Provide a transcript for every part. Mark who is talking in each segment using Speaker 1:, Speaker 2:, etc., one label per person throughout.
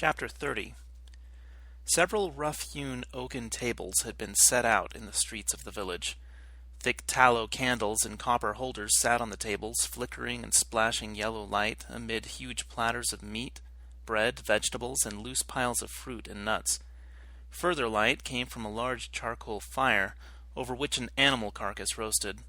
Speaker 1: Chapter 30. Several rough-hewn oaken tables had been set out in the streets of the village. Thick tallow candles in copper holders sat on the tables, flickering and splashing yellow light amid huge platters of meat, bread, vegetables, and loose piles of fruit and nuts. Further light came from a large charcoal fire, over which an animal carcass roasted.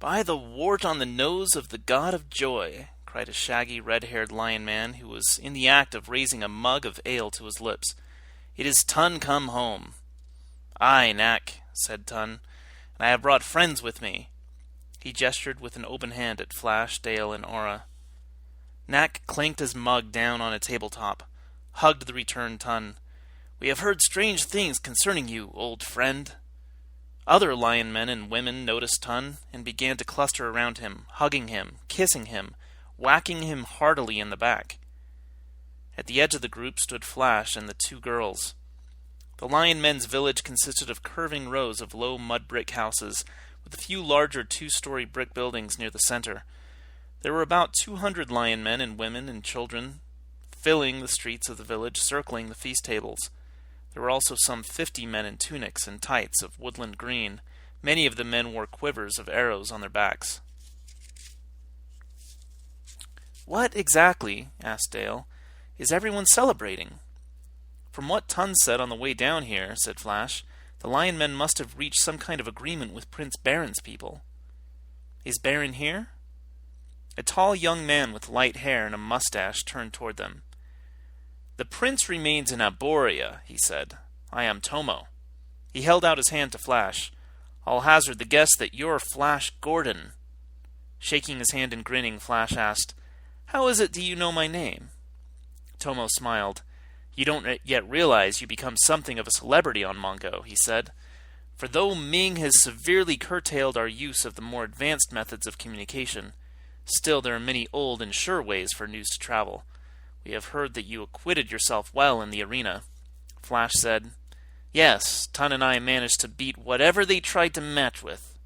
Speaker 1: "By the wart on the nose of the god of joy!" cried a shaggy, red-haired lion man who was in the act of raising a mug of ale to his lips. "It is Tun come home." "Aye, Knack," said Tun, "and I have brought friends with me." He gestured with an open hand at Flash, Dale, and Aura. Knack clanked his mug down on a tabletop, hugged the returned Tun. "We have heard strange things concerning you, old friend." Other lion men and women noticed Tun and began to cluster around him, hugging him, kissing him, whacking him heartily in the back. At the edge of the group stood Flash and the two girls. The lion men's village consisted of curving rows of low mud brick houses, with a few larger two-story brick buildings near the center. There were about 200 lion men and women and children filling the streets of the village, circling the feast tables. There were also some 50 men in tunics and tights of woodland green. Many of the men wore quivers of arrows on their backs. "What exactly," asked Dale, "is everyone celebrating?" "From what Tun said on the way down here," said Flash, "the lion men must have reached some kind of agreement with Prince Baron's people." "Is Baron here?" A tall young man with light hair and a mustache turned toward them. "The prince remains in Arborea," he said. "I am Tomo." He held out his hand to Flash. "I'll hazard the guess that you're Flash Gordon." Shaking his hand and grinning, Flash asked, "How is it do you know my name?" Tomo smiled. "You don't yet realize you become something of a celebrity on Mongo," he said. "For though Ming has severely curtailed our use of the more advanced methods of communication, still there are many old and sure ways for news to travel. We have heard that you acquitted yourself well in the arena." Flash said, "Yes, Tun and I managed to beat whatever they tried to match with."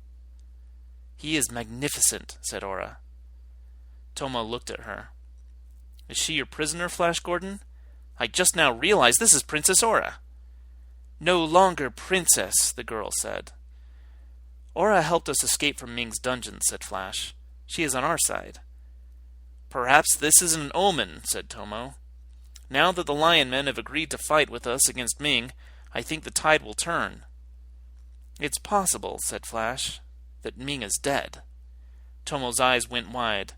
Speaker 1: "He is magnificent," said Aura. Tomo looked at her. "Is she your prisoner, Flash Gordon? I just now realize this is Princess Aura." "No longer princess," the girl said. "Aura helped us escape from Ming's dungeon," said Flash. "She is on our side." "Perhaps this is an omen," said Tomo. "Now that the lion men have agreed to fight with us against Ming, I think the tide will turn." "It's possible," said Flash, "that Ming is dead." Tomo's eyes went wide.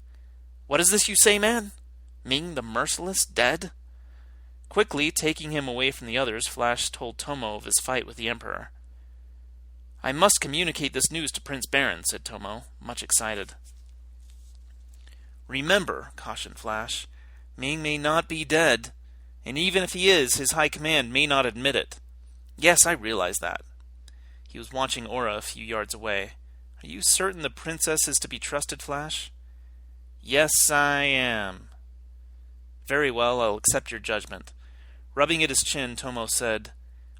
Speaker 1: "What is this you say, man? Ming the Merciless dead?" Quickly taking him away from the others, Flash told Tomo of his fight with the Emperor. "I must communicate this news to Prince Baron," said Tomo, much excited. "Remember," cautioned Flash, "Ming may not be dead, and even if he is, his high command may not admit it." "Yes, I realize that." He was watching Aura a few yards away. "Are you certain the princess is to be trusted, Flash?" "Yes, I am." "Very well, I'll accept your judgment." Rubbing at his chin, Tomo said,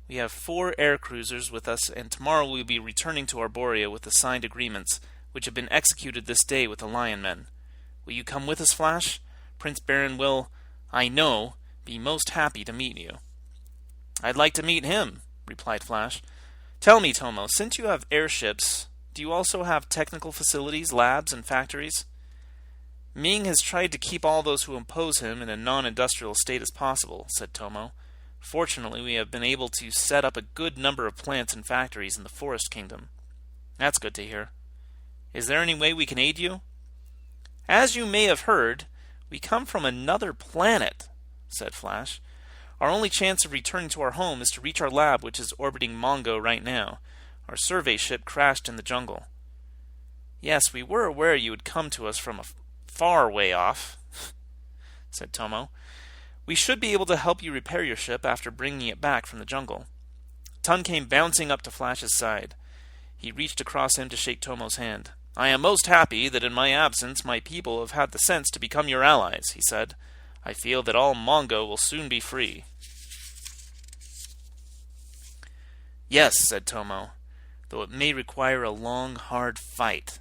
Speaker 1: "We have 4 air cruisers with us, and tomorrow we'll be returning to Arborea with the signed agreements, which have been executed this day with the lion men. Will you come with us, Flash? Prince Baron will, I know, be most happy to meet you." "I'd like to meet him," replied Flash. "Tell me, Tomo, since you have airships, do you also have technical facilities, labs, and factories?" "Ming has tried to keep all those who oppose him in a non-industrial state as possible," said Tomo. "Fortunately, we have been able to set up a good number of plants and factories in the Forest Kingdom." "That's good to hear. Is there any way we can aid you?" "As you may have heard, we come from another planet," said Flash. "Our only chance of returning to our home is to reach our lab, which is orbiting Mongo right now. Our survey ship crashed in the jungle." "Yes, we were aware you would come to us from a far way off," said Tomo. "We should be able to help you repair your ship after bringing it back from the jungle." Tun came bouncing up to Flash's side. He reached across him to shake Tomo's hand. "I am most happy that in my absence my people have had the sense to become your allies," he said. "I feel that all Mongo will soon be free." "Yes," said Tomo, "though it may require a long, hard fight."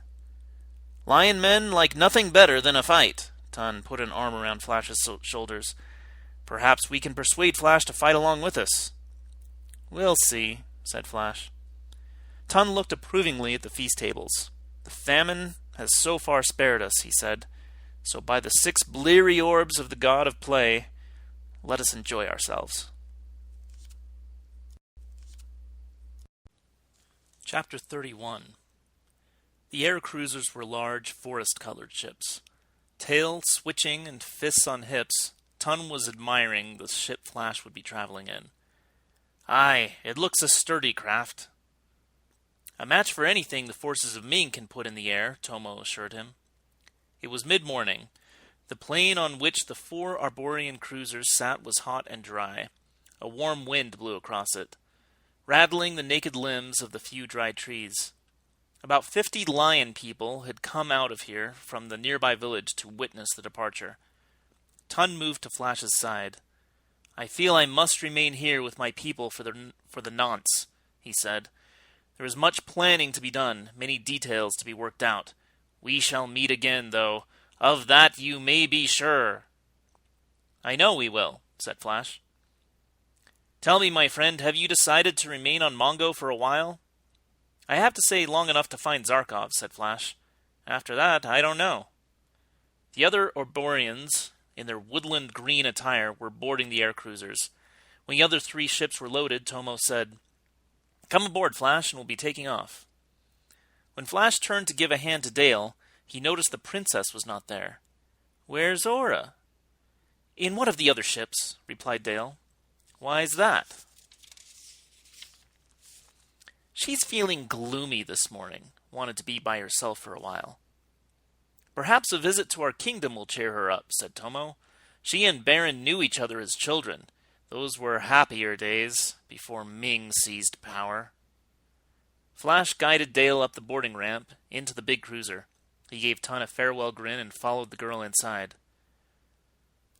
Speaker 1: "Lion men like nothing better than a fight." Tun put an arm around Flash's shoulders. Perhaps we can persuade Flash to fight along with us." "We'll see," said Flash. Ton looked approvingly at the feast tables. "The famine has so far spared us," he said. "So by the 6 bleary orbs of the god of play, let us enjoy ourselves." Chapter 31. The air cruisers were large, forest-colored ships. Tail switching and fists on hips, Ton was admiring the ship Flash would be traveling in. "Aye, it looks a sturdy craft." "A match for anything the forces of Ming can put in the air," Tomo assured him. It was mid-morning. The plain on which the 4 Arborian cruisers sat was hot and dry. A warm wind blew across it, rattling the naked limbs of the few dry trees. About 50 lion people had come out of here from the nearby village to witness the departure. Ton moved to Flash's side. "I feel I must remain here with my people for the nonce," he said. "There is much planning to be done, many details to be worked out. We shall meet again, though. Of that you may be sure." "I know we will," said Flash. "Tell me, my friend, have you decided to remain on Mongo for a while?" "I have to say long enough to find Zarkov," said Flash. "After that, I don't know." The other Arborians, in their woodland green attire, were boarding the air cruisers. When the other 3 ships were loaded, Tomo said, "Come aboard, Flash, and we'll be taking off." When Flash turned to give a hand to Dale, he noticed the princess was not there. "Where's Aura?" "In one of the other ships," replied Dale. "Why's that?" "She's feeling gloomy this morning. Wanted to be by herself for a while." "Perhaps a visit to our kingdom will cheer her up," said Tomo. "She and Baron knew each other as children. Those were happier days, before Ming seized power." Flash guided Dale up the boarding ramp, into the big cruiser. He gave Ton a farewell grin and followed the girl inside.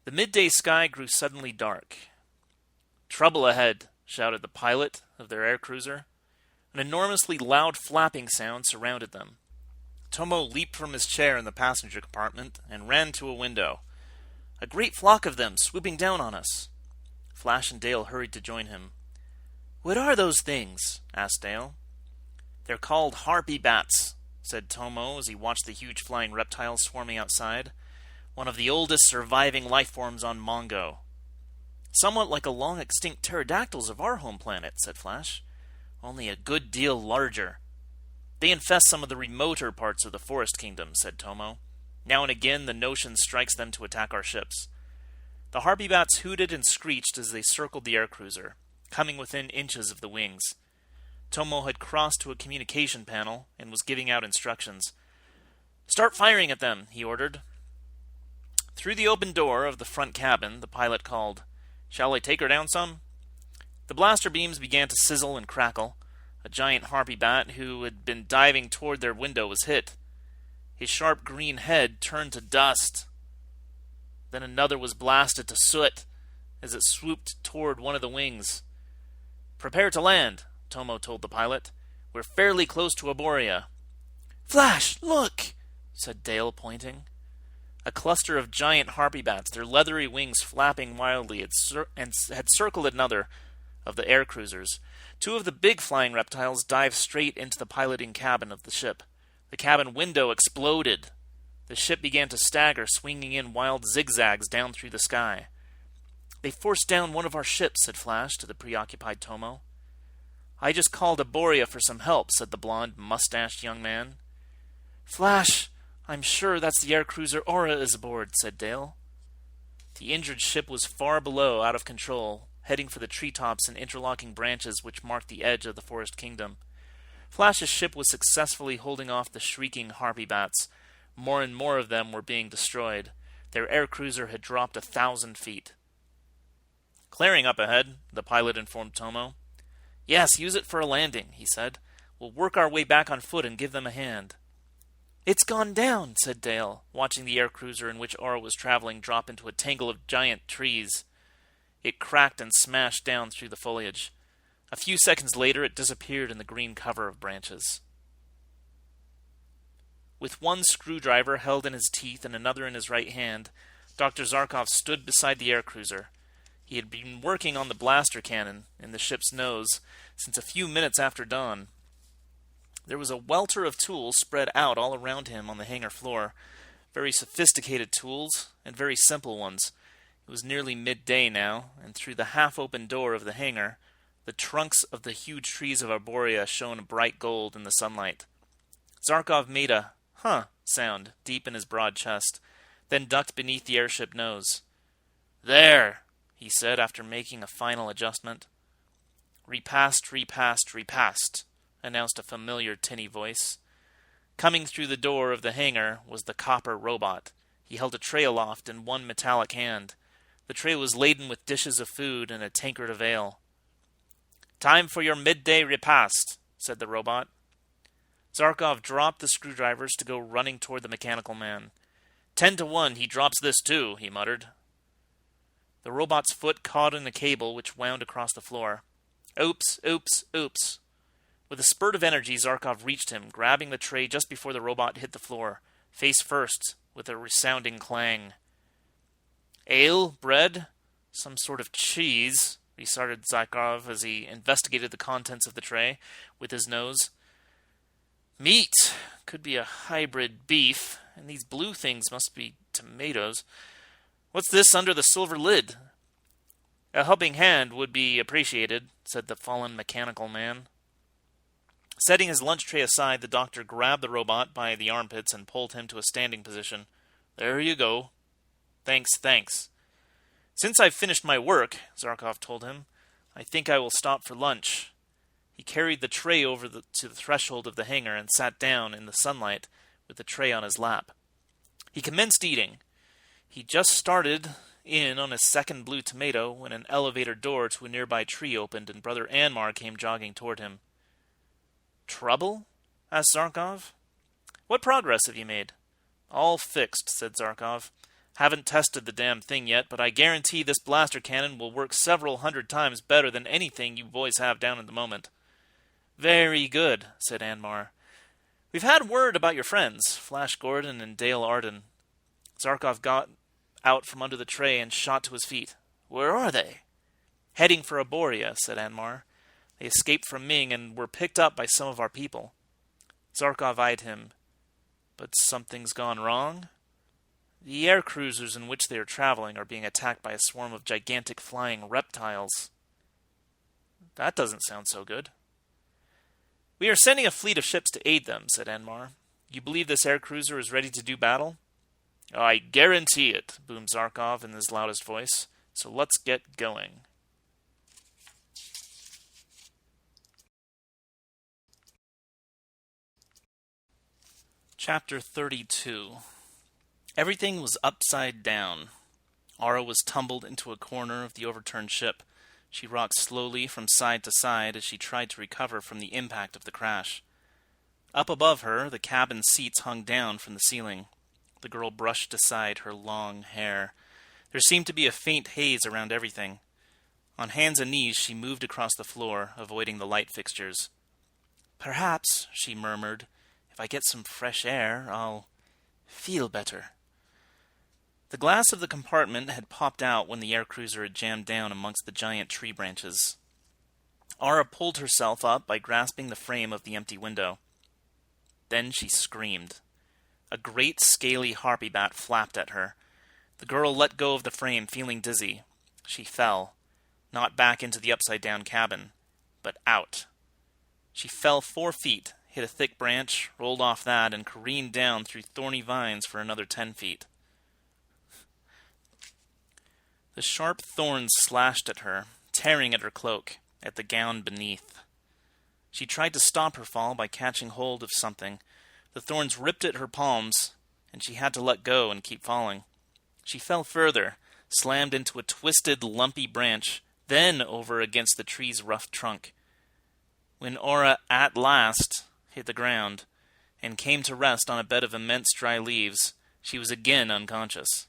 Speaker 1: The midday sky grew suddenly dark. "Trouble ahead," shouted the pilot of their air cruiser. An enormously loud flapping sound surrounded them. Tomo leaped from his chair in the passenger compartment and ran to a window. "A great flock of them swooping down on us." Flash and Dale hurried to join him. "What are those things?" asked Dale. "They're called harpy bats," said Tomo as he watched the huge flying reptiles swarming outside. "One of the oldest surviving life forms on Mongo." "Somewhat like a long-extinct pterodactyls of our home planet," said Flash. "Only a good deal larger." "They infest some of the remoter parts of the Forest Kingdom," said Tomo. "Now and again the notion strikes them to attack our ships." The harpy bats hooted and screeched as they circled the air cruiser, coming within inches of the wings. Tomo had crossed to a communication panel and was giving out instructions. "Start firing at them," he ordered. Through the open door of the front cabin, the pilot called, "Shall I take her down some?" The blaster beams began to sizzle and crackle. A giant harpy bat who had been diving toward their window was hit. His sharp green head turned to dust. Then another was blasted to soot as it swooped toward one of the wings. "Prepare to land," Tomo told the pilot. "We're fairly close to Arboria." "Flash, look!" said Dale, pointing. A cluster of giant harpy bats, their leathery wings flapping wildly, had circled another of the air cruisers. 2 of the big flying reptiles dived straight into the piloting cabin of the ship. The cabin window exploded. The ship began to stagger, swinging in wild zigzags down through the sky. "They forced down one of our ships," said Flash to the preoccupied Tomo. "I just called Arboria for some help," said the blond, mustached young man. "Flash, I'm sure that's the air cruiser Aura is aboard," said Dale. The injured ship was far below, out of control, heading for the treetops and interlocking branches which marked the edge of the Forest Kingdom. Flash's ship was successfully holding off the shrieking harpy bats. More and more of them were being destroyed. Their air cruiser had dropped 1,000 feet. "Clearing up ahead," the pilot informed Tomo. "Yes, use it for a landing," he said. "We'll work our way back on foot and give them a hand." "It's gone down," said Dale, watching the air cruiser in which Aura was traveling drop into a tangle of giant trees. It cracked and smashed down through the foliage. A few seconds later, it disappeared in the green cover of branches. With one screwdriver held in his teeth and another in his right hand, Dr. Zarkov stood beside the air cruiser. He had been working on the blaster cannon in the ship's nose since a few minutes after dawn. There was a welter of tools spread out all around him on the hangar floor, very sophisticated tools and very simple ones. It was nearly midday now, and through the half-open door of the hangar, the trunks of the huge trees of Arborea shone bright gold in the sunlight. Zarkov made a "huh" sound deep in his broad chest, then ducked beneath the airship nose. "There," he said after making a final adjustment. "Repast, repast, repast," announced a familiar tinny voice. Coming through the door of the hangar was the copper robot. He held a tray aloft in one metallic hand. The tray was laden with dishes of food and a tankard of ale. "Time for your midday repast," said the robot. Zarkov dropped the screwdrivers to go running toward the mechanical man. 10 to 1, he drops this too, he muttered. The robot's foot caught in a cable which wound across the floor. Oops, oops, oops. With a spurt of energy, Zarkov reached him, grabbing the tray just before the robot hit the floor, face first, with a resounding clang. "Ale? Bread? Some sort of cheese," restarted Zarkov as he investigated the contents of the tray with his nose. "Meat. Could be a hybrid beef, and these blue things must be tomatoes. What's this under the silver lid?" "A helping hand would be appreciated," said the fallen mechanical man. Setting his lunch tray aside, the doctor grabbed the robot by the armpits and pulled him to a standing position. "There you go." "Thanks, thanks." "Since I've finished my work," Zarkov told him, "I think I will stop for lunch." He carried the tray over to the threshold of the hangar and sat down in the sunlight with the tray on his lap. He commenced eating. He just started in on his second blue tomato when an elevator door to a nearby tree opened and Brother Anmar came jogging toward him. "Trouble?" asked Zarkov. "What progress have you made?" "All fixed," said Zarkov. "Haven't tested the damn thing yet, but I guarantee this blaster cannon will work several hundred times better than anything you boys have down at the moment." "Very good," said Anmar. "We've had word about your friends, Flash Gordon and Dale Arden." Zarkov got out from under the tray and shot to his feet. "Where are they?" "Heading for Arborea," said Anmar. "They escaped from Ming and were picked up by some of our people." Zarkov eyed him. "But something's gone wrong?" "The air cruisers in which they are traveling are being attacked by a swarm of gigantic flying reptiles." "That doesn't sound so good." "We are sending a fleet of ships to aid them," said Anmar. "You believe this air cruiser is ready to do battle?" "I guarantee it," boomed Zarkov in his loudest voice. "So let's get going." Chapter 32. Everything was upside down. Aura was tumbled into a corner of the overturned ship. She rocked slowly from side to side as she tried to recover from the impact of the crash. Up above her, the cabin seats hung down from the ceiling. The girl brushed aside her long hair. There seemed to be a faint haze around everything. On hands and knees, she moved across the floor, avoiding the light fixtures. "Perhaps," she murmured, "if I get some fresh air, I'll feel better." The glass of the compartment had popped out when the air cruiser had jammed down amongst the giant tree branches. Aura pulled herself up by grasping the frame of the empty window. Then she screamed. A great scaly harpy bat flapped at her. The girl let go of the frame, feeling dizzy. She fell, not back into the upside-down cabin, but out. She fell 4 feet, hit a thick branch, rolled off that, and careened down through thorny vines for another 10 feet. The sharp thorns slashed at her, tearing at her cloak, at the gown beneath. She tried to stop her fall by catching hold of something. The thorns ripped at her palms, and she had to let go and keep falling. She fell further, slammed into a twisted, lumpy branch, then over against the tree's rough trunk. When Aura at last hit the ground and came to rest on a bed of immense dry leaves, she was again unconscious.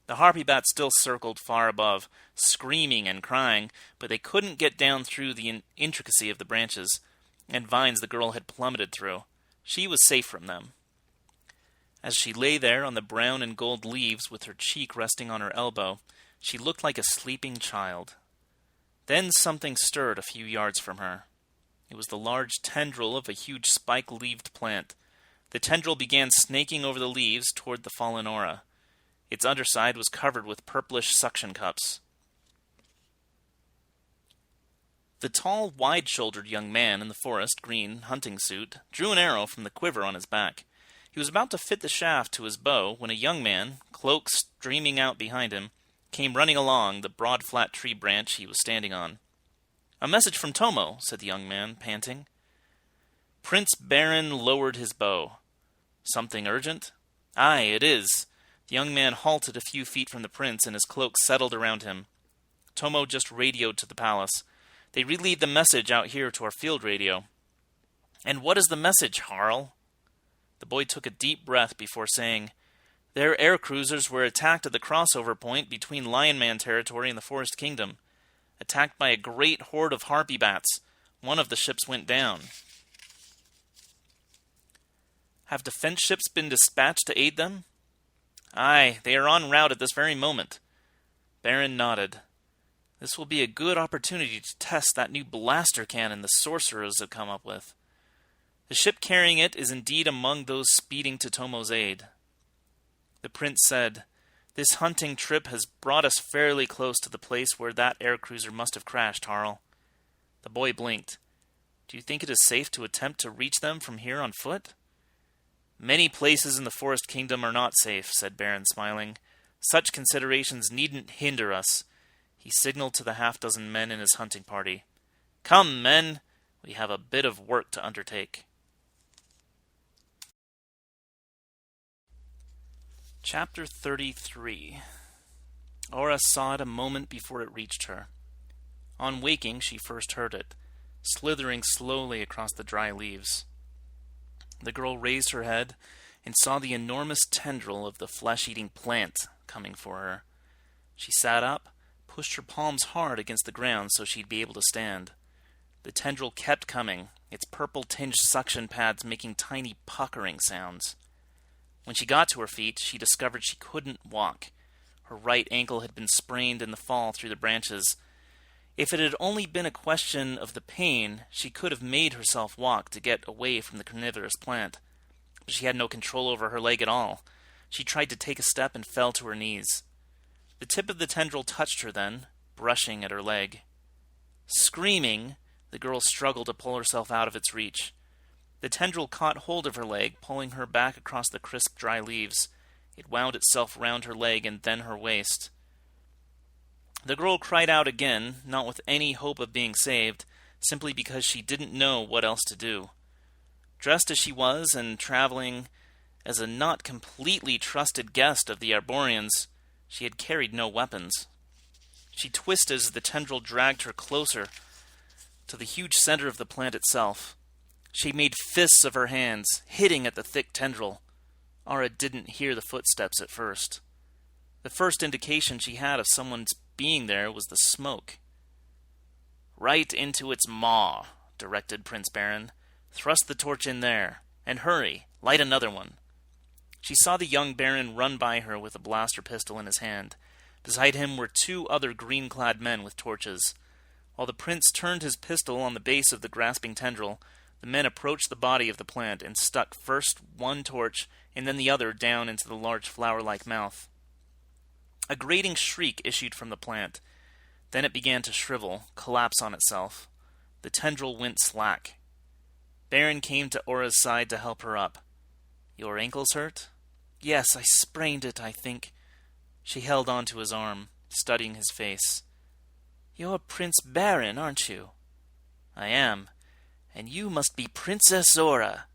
Speaker 1: The harpy bat still circled far above, screaming and crying, but they couldn't get down through the intricacy of the branches and vines the girl had plummeted through. She was safe from them. As she lay there on the brown and gold leaves with her cheek resting on her elbow, She looked like a sleeping child. Then something stirred a few yards from her. It was the large tendril of a huge spike-leaved plant. The tendril began snaking over the leaves toward the fallen Aura. Its underside was covered with purplish suction cups. The tall, wide-shouldered young man in the forest green hunting suit drew an arrow from the quiver on his back. He was about to fit the shaft to his bow when a young man, cloak streaming out behind him, came running along the broad flat tree branch he was standing on. "A message from Tomo," said the young man, panting. Prince Baron lowered his bow. "Something urgent?" "Aye, it is." The young man halted a few feet from the prince, and his cloak settled around him. Tomo just radioed to the palace. "They relayed the message out here to our field radio." "And what is the message, Harl?" The boy took a deep breath before saying, "Their air cruisers were attacked at the crossover point between Lion Man territory and the Forest Kingdom. Attacked by a great horde of harpy bats. One of the ships went down." "Have defense ships been dispatched to aid them?" "Aye, they are en route at this very moment." Baron nodded. "This will be a good opportunity to test that new blaster cannon the sorcerers have come up with. The ship carrying it is indeed among those speeding to Tomo's aid." The prince said, "This hunting trip has brought us fairly close to the place where that aircruiser must have crashed, Harl." The boy blinked. "Do you think it is safe to attempt to reach them from here on foot?" "Many places in the Forest Kingdom are not safe," said Baron, smiling. "Such considerations needn't hinder us." He signaled to the half-dozen men in his hunting party. "Come, men, we have a bit of work to undertake." Chapter 33. Aura saw it a moment before it reached her. On waking, she first heard it, slithering slowly across the dry leaves. The girl raised her head and saw the enormous tendril of the flesh-eating plant coming for her. She sat up, pushed her palms hard against the ground so she'd be able to stand. The tendril kept coming, its purple-tinged suction pads making tiny puckering sounds. When she got to her feet, she discovered she couldn't walk. Her right ankle had been sprained in the fall through the branches. If it had only been a question of the pain, she could have made herself walk to get away from the carnivorous plant. But she had no control over her leg at all. She tried to take a step and fell to her knees. The tip of the tendril touched her then, brushing at her leg. Screaming, the girl struggled to pull herself out of its reach. The tendril caught hold of her leg, pulling her back across the crisp, dry leaves. It wound itself round her leg and then her waist. The girl cried out again, not with any hope of being saved, simply because she didn't know what else to do. Dressed as she was and traveling as a not completely trusted guest of the Arborians, she had carried no weapons. She twisted as the tendril dragged her closer to the huge center of the plant itself. She made fists of her hands, hitting at the thick tendril. Aura didn't hear the footsteps at first. The first indication she had of someone's being there was the smoke. "Right into its maw," directed Prince Baron. "Thrust the torch in there. And hurry, light another one." She saw the young Baron run by her with a blaster pistol in his hand. Beside him were two other green-clad men with torches. While the prince turned his pistol on the base of the grasping tendril, the men approached the body of the plant and stuck first one torch and then the other down into the large flower-like mouth. A grating shriek issued from the plant. Then it began to shrivel, collapse on itself. The tendril went slack. Baron came to Aura's side to help her up. "Your ankles hurt?" "Yes, I sprained it, I think." She held on to his arm, studying his face. "You're Prince Baron, aren't you?" "I am. And you must be Princess Aura.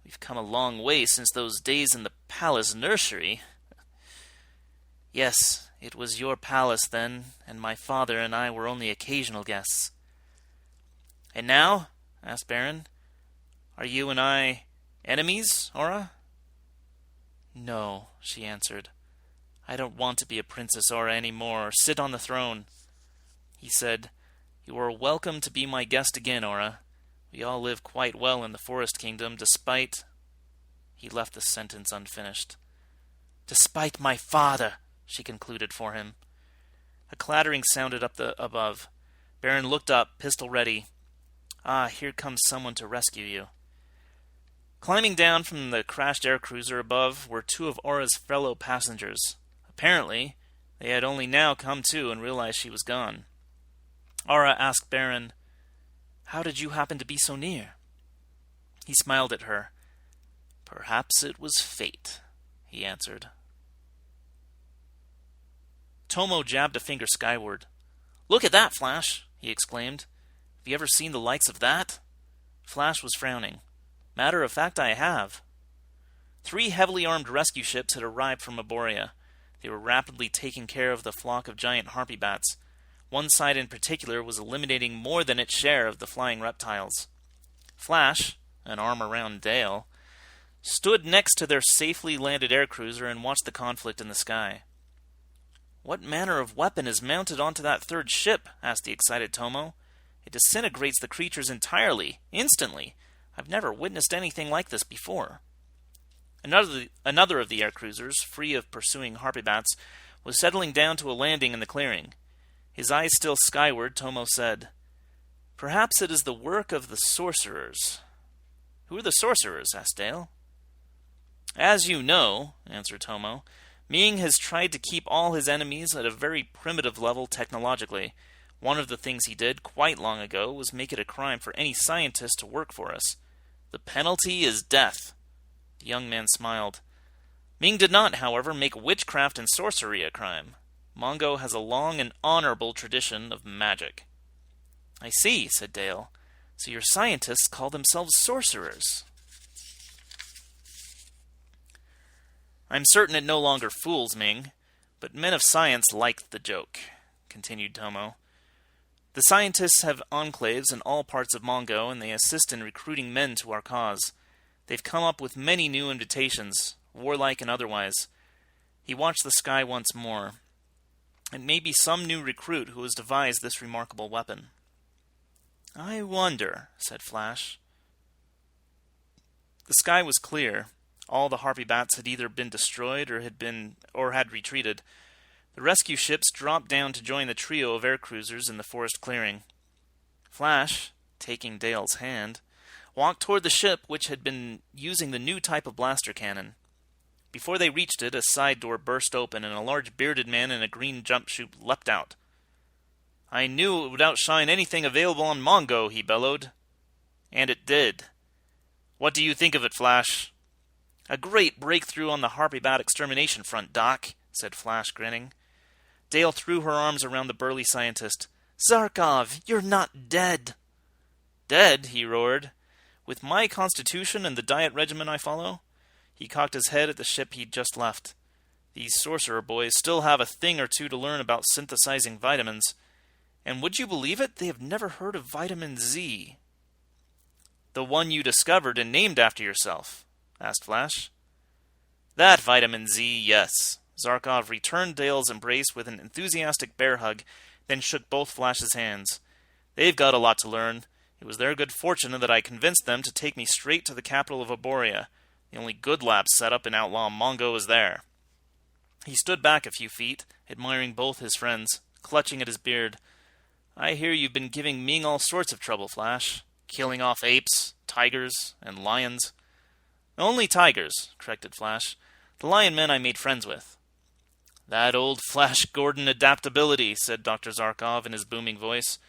Speaker 1: We've come a long way since those days in the palace nursery." "Yes, it was your palace then, and my father and I were only occasional guests." "And now?" asked Baron. "Are you and I enemies, Aura?" "No," she answered. "I don't want to be a Princess Aura any more, or sit on the throne." He said, "You are welcome to be my guest again, Aura. We all live quite well in the Forest Kingdom, despite—" He left the sentence unfinished. "Despite my father," she concluded for him. clattering sounded up above. Baron looked up, pistol ready. Ah, here comes someone to rescue you. Climbing down from the crashed air cruiser above were two of Aura's fellow passengers. Apparently, they had only now come to and realized she was gone. Aura asked Baron, "How did you happen to be so near?" He smiled at her. "Perhaps it was fate," he answered. Tomo jabbed a finger skyward. "Look at that, Flash!" he exclaimed. "Have you ever seen the likes of that?" Flash was frowning. "Matter of fact, I have." 3 heavily armed rescue ships had arrived from Arborea. They were rapidly taking care of the flock of giant harpy bats. One side in particular was eliminating more than its share of the flying reptiles. Flash, an arm around Dale, stood next to their safely landed aircruiser and watched the conflict in the sky. "What manner of weapon is mounted onto that third ship?" asked the excited Tomo. "It disintegrates the creatures entirely, instantly. I've never witnessed anything like this before." Another of the aircruisers, free of pursuing harpy bats, was settling down to a landing in the clearing. His eyes still skyward, Tomo said, "Perhaps it is the work of the sorcerers." "Who are the sorcerers?" asked Dale. "As you know," answered Tomo, "Ming has tried to keep all his enemies at a very primitive level technologically. One of the things he did quite long ago was make it a crime for any scientist to work for us. The penalty is death." The young man smiled. "Ming did not, however, make witchcraft and sorcery a crime. Mongo has a long and honorable tradition of magic." "I see," said Dale. "So your scientists call themselves sorcerers." "I'm certain it no longer fools Ming, but men of science like the joke," continued Tomo. "The scientists have enclaves in all parts of Mongo, and they assist in recruiting men to our cause. They've come up with many new invitations, warlike and otherwise." He watched the sky once more. "It may be some new recruit who has devised this remarkable weapon." "I wonder," said Flash. The sky was clear. All the harpy bats had either been destroyed or had retreated. The rescue ships dropped down to join the trio of air cruisers in the forest clearing. Flash, taking Dale's hand, walked toward the ship which had been using the new type of blaster cannon. Before they reached it, a side door burst open and a large bearded man in a green jumpsuit leapt out. "I knew it would outshine anything available on Mongo," he bellowed. And it did. "What do you think of it, Flash?" "A great breakthrough on the harpy bat extermination front, Doc," said Flash, grinning. Dale threw her arms around the burly scientist. "Zarkov, you're not dead." "Dead?" he roared. "With my constitution and the diet regimen I follow?" He cocked his head at the ship he'd just left. "These sorcerer boys still have a thing or two to learn about synthesizing vitamins. And would you believe it? They have never heard of vitamin Z." "The one you discovered and named after yourself?" asked Flash. "That vitamin Z, yes." Zarkov returned Dale's embrace with an enthusiastic bear hug, then shook both Flash's hands. "They've got a lot to learn. It was their good fortune that I convinced them to take me straight to the capital of Arborea. The only good lab set up in outlaw Mongo is there." He stood back a few feet, admiring both his friends, clutching at his beard. "I hear you've been giving Ming all sorts of trouble, Flash. Killing off apes, tigers, and lions." "Only tigers," corrected Flash. "The Lion Men I made friends with." "That old Flash Gordon adaptability," said Dr. Zarkov in his booming voice.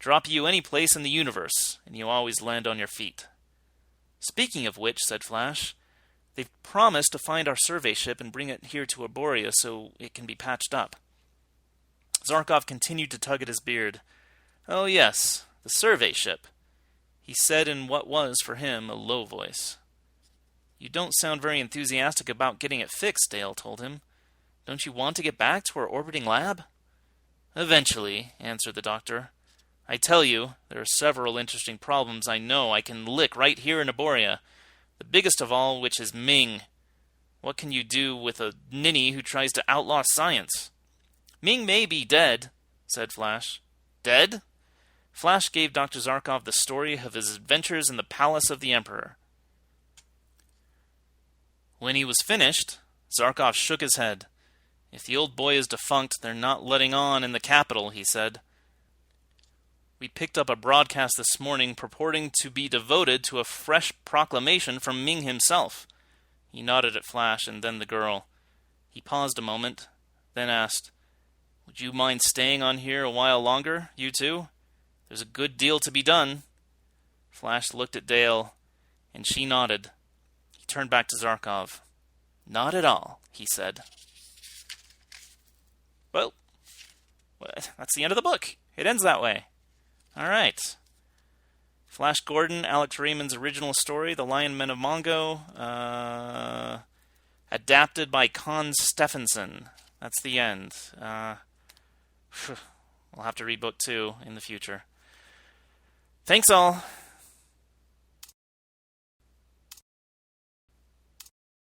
Speaker 1: "Drop you any place in the universe, and you always land on your feet." "Speaking of which," said Flash, "they've promised to find our survey ship and bring it here to Arborea so it can be patched up." Zarkov continued to tug at his beard. "Oh yes, the survey ship," he said in what was, for him, a low voice. "You don't sound very enthusiastic about getting it fixed," Dale told him. "Don't you want to get back to our orbiting lab?" "Eventually," answered the doctor. "I tell you, there are several interesting problems I know I can lick right here in Arborea, the biggest of all which is Ming. What can you do with a ninny who tries to outlaw science?" "Ming may be dead," said Flash. "Dead?" Flash gave Dr. Zarkov the story of his adventures in the palace of the Emperor. When he was finished, Zarkov shook his head. If the old boy is defunct, they're not letting on in the capital, he said. We picked up a broadcast this morning purporting to be devoted to a fresh proclamation from Ming himself. He nodded at Flash and then the girl. He paused a moment, then asked, "Would you mind staying on here a while longer, you two? There's a good deal to be done." Flash looked at Dale, and she nodded. He turned back to Zarkov. "Not at all," he said. Well, that's the end of the book. It ends that way. All right. Flash Gordon, Alex Raymond's original story, The Lion Men of Mongo, adapted by Con Steffanson. That's the end. We'll have to read book 2 in the future. Thanks all.